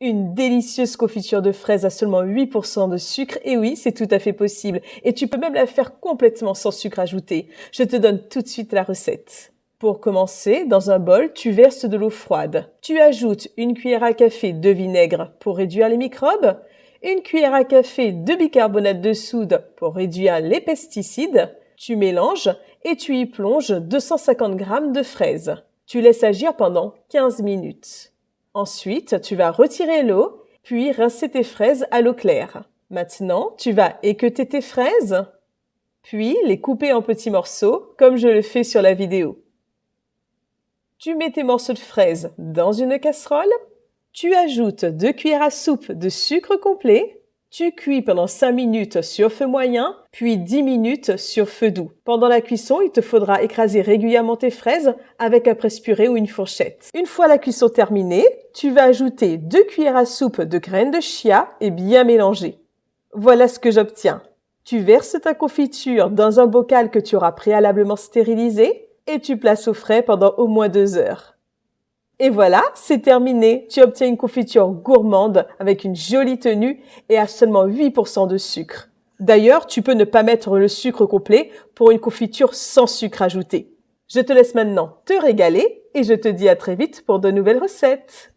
Une délicieuse confiture de fraises à seulement 8% de sucre, et oui, c'est tout à fait possible. Et tu peux même la faire complètement sans sucre ajouté. Je te donne tout de suite la recette. Pour commencer, dans un bol, tu verses de l'eau froide. Tu ajoutes une cuillère à café de vinaigre pour réduire les microbes, une cuillère à café de bicarbonate de soude pour réduire les pesticides. Tu mélanges et tu y plonges 250 g de fraises. Tu laisses agir pendant 15 minutes. Ensuite, tu vas retirer l'eau, puis rincer tes fraises à l'eau claire. Maintenant, tu vas équeuter tes fraises, puis les couper en petits morceaux, comme je le fais sur la vidéo. Tu mets tes morceaux de fraises dans une casserole, tu ajoutes 2 cuillères à soupe de sucre complet, tu cuis pendant 5 minutes sur feu moyen, puis 10 minutes sur feu doux. Pendant la cuisson, il te faudra écraser régulièrement tes fraises avec un presse-purée ou une fourchette. Une fois la cuisson terminée, tu vas ajouter 2 cuillères à soupe de graines de chia et bien mélanger. Voilà ce que j'obtiens. Tu verses ta confiture dans un bocal que tu auras préalablement stérilisé et tu places au frais pendant au moins 2 heures. Et voilà, c'est terminé. Tu obtiens une confiture gourmande avec une jolie tenue et à seulement 8% de sucre. D'ailleurs, tu peux ne pas mettre le sucre complet pour une confiture sans sucre ajouté. Je te laisse maintenant te régaler et je te dis à très vite pour de nouvelles recettes.